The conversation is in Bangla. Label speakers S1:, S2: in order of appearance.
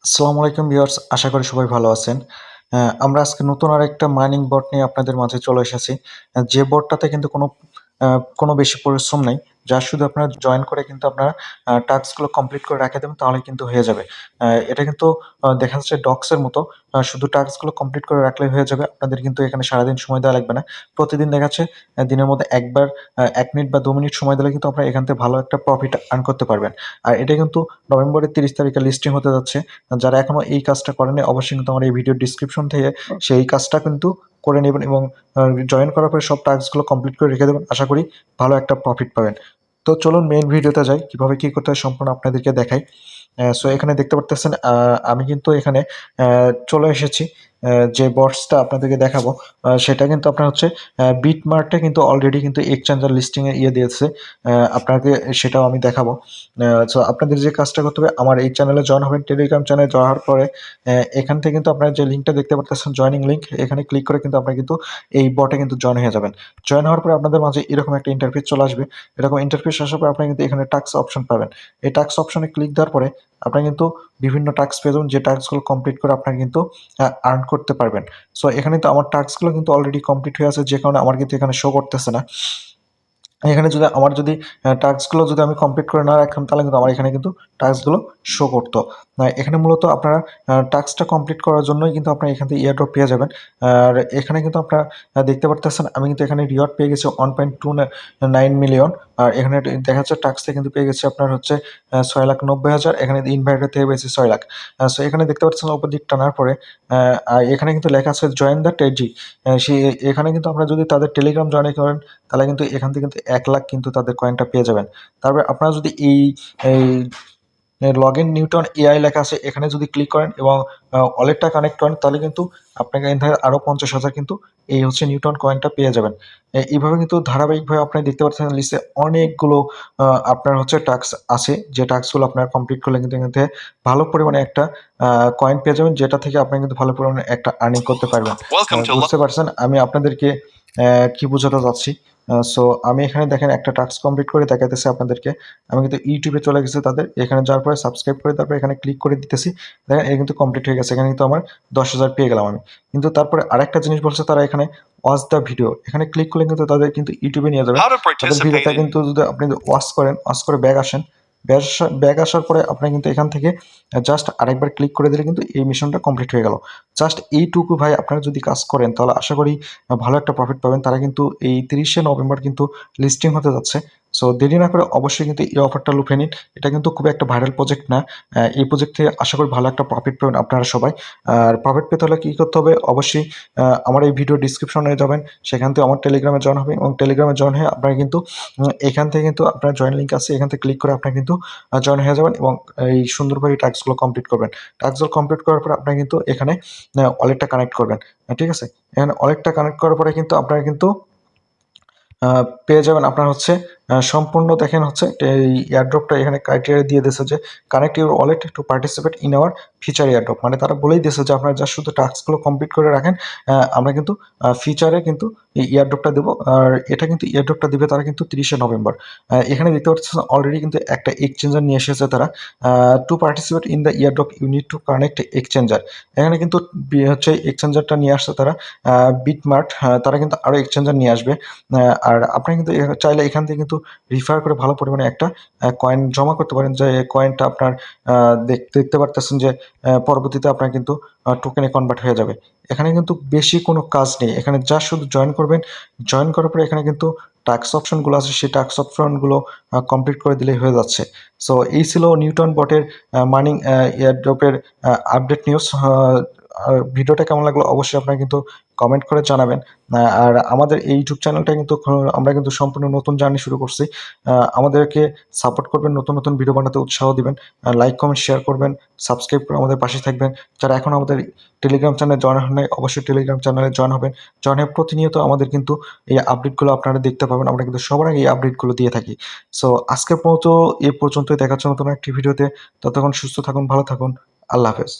S1: আসসালামু আলাইকুম ভিউয়ার্স, আশা করি সবাই ভালো আছেন। আমরা আজকে নতুন আরেকটা মাইনিং বট নিয়ে আপনাদের মাঝে চলে এসেছি। যে বটটাতে কিন্তু কোনো বেশি পরিশ্রম নাই। জাস্ট শুধু আপনারা জয়েন করে কিন্তু আপনারা টাস্কগুলো কমপ্লিট করে রেখে দেবেন, তাহলেই কিন্তু হয়ে যাবে। এটা কিন্তু দেখা যাচ্ছে ডক্সের মতো। শুধু টাস্কগুলো কমপ্লিট করে রাখলেই হয়ে যাবে। আপনাদের কিন্তু এখানে সারাদিন সময় দেওয়া লাগবে না। প্রতিদিন দেখা যাচ্ছে দিনের মধ্যে একবার ১ মিনিট বা ২ মিনিট সময় দিলে কিন্তু আপনারা এখান থেকে ভালো একটা প্রফিট আর্ন করতে পারবেন। আর এটা কিন্তু নভেম্বরের ৩০ তারিখে লিস্টিং হতে যাচ্ছে। যারা এখনো এই কাজটা করেনি অবশ্যই কিন্তু আমার এই ভিডিওর ডেসক্রিপশন থেকে সেই কাজটা কিন্তু করে নেবেন এবং জয়েন করার পরে সব টাস্কগুলো কমপ্লিট করে রেখে দেবেন। আশা করি ভালো একটা প্রফিট পাবেন। তো চলুন মেইন ভিডিওতে যাই। কিভাবে কি করতে হয় সম্পূর্ণ আপনাদেরকে দেখাই। সো এখানে দেখতে পারতেছেন আমি কিন্তু এখানে চলে এসেছি। যে বটসটা আপনাদেরকে দেখাবো সেটা কিন্তু আপনার হচ্ছে বিটমার্টে কিন্তু অলরেডি কিন্তু এক্সচেঞ্জার লিস্টিং এ দিয়েছে। আপনাকে সেটাও আমি দেখাবো। সো আপনাদের যে কাজটা করতে হবে, আমার এই চ্যানেলে জয়েন হবেন। টেলিগ্রাম চ্যানেলে জয়েন হওয়ার পরে এখান থেকে কিন্তু আপনারা যে লিঙ্কটা দেখতে পারতেছেন জয়েনিং লিঙ্ক, এখানে ক্লিক করে কিন্তু আপনারা কিন্তু এই বটে কিন্তু জয়েন হয়ে যাবেন। জয়েন হওয়ার পরে আপনাদের মাঝে এরকম একটা ইন্টারফেস চলে আসবে। এরকম ইন্টারফেস আসার পরে আপনারা কিন্তু এখানে টাস্ক অপশন পাবেন। এই টাস্ক অপশনে ক্লিক দেওয়ার পরে আপনারা কিন্তু বিভিন্ন টাস্ক পেয়ে যাবেন, যে টাস্কগুলো কমপ্লিট করে আপনারা কিন্তু আর্ন করতে পারবেন। সো এখানে তো আমার টাস্কগুলো কিন্তু অলরেডি কমপ্লিট হয়ে আছে, যে কারণে আমার কিন্তু এখানে শো করতেছে না। এখানে যদি টাস্কগুলো যদি আমি কমপ্লিট করে না রাখতাম, তাহলে কিন্তু আমার এখানে কিন্তু টাস্কগুলো শো করতো। এখানে মূলত আপনারা টাস্কটা কমপ্লিট করার জন্যই কিন্তু আপনারা এখান থেকে এয়ারড্রপ পেয়ে যাবেন। আর এখানে কিন্তু আপনারা দেখতে পারতেছেন আমি কিন্তু এখানে রিওয়ার্ড পেয়ে গেছি 1.29 মিলিয়ন। আর এখানে দেখা যাচ্ছে টাস্ক থেকে কিন্তু পেয়ে গেছি আপনার হচ্ছে ৬,৯০,০০০। এখানে ইনভাইটার থেকে পেয়েছি ৬,০০,০০০। সো এখানে দেখতে পাচ্ছেন উপর দিক টানার পরে আর এখানে কিন্তু লেখা আছে জয়েন দ্য টেজি। এখানে কিন্তু আপনারা যদি তাদের টেলিগ্রাম জয়েন করেন, তাহলে কিন্তু এখান থেকে কিন্তু ১,০০,০০০ কিন্তু তাদের কয়েনটা পেয়ে যাবেন। তারপরে আপনারা যদি এই লগ ইন নিউটন এআই লেখা আছে, এখানে যদি ক্লিক করেন এবং ওয়ালেটটা কানেক্ট করেন, তাহলে কিন্তু আপনাকে এখান থেকে আরও ৫০,০০০ কিন্তু এই হচ্ছে নিউটন কয়েনটা পেয়ে যাবেন। এইভাবে কিন্তু ধারাবাহিকভাবে আপনি দেখতে পাচ্ছেন লিস্টে অনেকগুলো আপনার হচ্ছে টাস্ক আছে, যে টাস্কগুলো আপনারা কমপ্লিট করলে কিন্তু এখান থেকে ভালো পরিমাণে একটা কয়েন পেয়ে যাবেন, যেটা থেকে আপনি কিন্তু ভালো পরিমাণে একটা আর্নিং করতে পারবেন। বুঝতে পারছেন আমি আপনাদেরকে কি বোঝাতে চাচ্ছি? সো আমি এখানে দেখেন একটা টাস্ক কমপ্লিট করে দেখাইতেছি আপনাদেরকে। আমি কিন্তু ইউটিউবে চলে গেছি তাদের। এখানে যাওয়ার পরে সাবস্ক্রাইব করে তারপরে এখানে ক্লিক করে দিতেছি। দেখেন এটা কিন্তু কমপ্লিট হয়ে গেছে। এখানে কিন্তু আমার ১০,০০০ পেয়ে গেলাম আমি। কিন্তু তারপরে আরেকটা জিনিস বলছে তারা এখানে ওয়াচ দ্য ভিডিও। এখানে ক্লিক করলে কিন্তু তাদের কিন্তু ইউটিউবে নিয়ে যাবে। তাদের ভিডিওটা কিন্তু যদি আপনি ওয়াচ করেন, ওয়াচ করে ব্যাক আসেন। ব্যাক আসার পরে আপনি কিন্তু এখান থেকে জাস্ট আরেকবার ক্লিক করে দিলে কিন্তু এই মিশনটা কমপ্লিট হয়ে গেল। জাস্ট এইটুকু ভাই আপনারা যদি কাজ করেন, তাহলে আশা করি ভালো একটা প্রফিট পাবেন। তারা কিন্তু এই ৩০শে নভেম্বর কিন্তু লিস্টিং হতে যাচ্ছে। সো দেরি না করে অবশ্যই কিন্তু এই অফারটা লুফে নিন। এটা কিন্তু খুব একটা ভাইরাল প্রজেক্ট না। এই প্রজেক্ট থেকে আশা করি ভালো একটা প্রফিট পাবেন আপনারা সবাই। আর প্রফিট পেতে হলে কি করতে হবে? অবশ্যই আমার এই ভিডিও ডেসক্রিপশনে যাবেন। সেখান থেকে আমার টেলিগ্রামে জয়েন হবেন এবং টেলিগ্রামে জয়েন হয়ে আপনারা কিন্তু এখান থেকে কিন্তু আপনার জয়েন লিঙ্ক আছে। এখান থেকে ক্লিক করে আপনারা কিন্তু জয়েন হয়ে যাবেন এবং এই সুন্দরভাবে এই টাস্কগুলো কমপ্লিট করবেন। টাস্কগুলো কমপ্লিট করার পর আপনারা কিন্তু এখানে ওয়ালেটটা কানেক্ট করবেন। ঠিক আছে? এখানে ওয়ালেটটা কানেক্ট করার পরে কিন্তু আপনারা কিন্তু পেয়ে যাবেন আপনার হচ্ছে সম্পূর্ণ দেখেন হচ্ছে এই এয়ারড্রপটা এখানে ক্রাইটেরিয়া দিয়ে দিয়েছে যে connect your wallet two participate in our feature airdrop. মানে তারা বলেই দিয়েছে যে আপনারা জাস্ট শুধু টাস্কগুলো কমপ্লিট করে রাখেন, আমরা কিন্তু ফিচারে কিন্তু এই এয়ারড্রপটা দেবো। আর এটা কিন্তু এয়ারড্রপটা দিবে তারা কিন্তু ৩০শে নভেম্বর। এখানে দেখতে পাচ্ছেন অলরেডি কিন্তু একটা এক্সচেঞ্জার নিয়ে এসেছে তারা। To participate in the airdrop you need to connect exchanger. এখানে কিন্তু হচ্ছে এক্সচেঞ্জারটা নিয়ে আসছে তারা বিটমার্ট। তারা কিন্তু আরও এক্সচেঞ্জার নিয়ে আসবে। আর আপনি কিন্তু চাইলে এখান থেকে কিন্তু রিফার করে ভালো পরিমাণে একটা কয়েন জমা করতে পারেন, যে কয়েনটা আপনার দেখতে পারতেছেন যে পরবর্তীতে আপনার কিন্তু টোকেনে কনভার্ট হয়ে যাবে। এখানে কিন্তু বেশি কোনো কাজ নেই। এখানে জাস্ট শুধু জয়েন করবেন। জয়েন করার পরে এখানে কিন্তু টাস্ক অপশনগুলো আছে, সেই টাস্ক অপশনগুলো কমপ্লিট করে দিলেই হয়ে যাচ্ছে। সো এই ছিল নিউটন বটের মার্নিং এয়ারড্রপের আপডেট নিউজ। আর ভিডিওটা কেমন লাগলো অবশ্যই আপনারা কিন্তু কমেন্ট করে জানাবেন। আর আমাদের এই ইউটিউব চ্যানেলটা কিন্তু আমরা কিন্তু সম্পূর্ণ নতুন জার্নি শুরু করছি। আমাদেরকে সাপোর্ট করবেন, নতুন নতুন ভিডিও বানাতে উৎসাহ দিবেন, লাইক কমেন্ট শেয়ার করবেন, সাবস্ক্রাইব করে আমাদের পাশে থাকবেন। যারা এখন আমাদের টেলিগ্রাম চ্যানেলে জয়েন হন নাই, অবশ্যই টেলিগ্রাম চ্যানেলে জয়েন হবেন। জয়েন হয়ে প্রতিনিয়ত আমাদের কিন্তু এই আপডেটগুলো আপনারা দেখতে পাবেন। আমরা কিন্তু সবার আগে এই আপডেটগুলো দিয়ে থাকি। সো আজকের মতো এ পর্যন্তই, দেখা হচ্ছে নতুন একটি ভিডিওতে। ততক্ষণ সুস্থ থাকুন, ভালো থাকুন। আল্লাহ হাফেজ।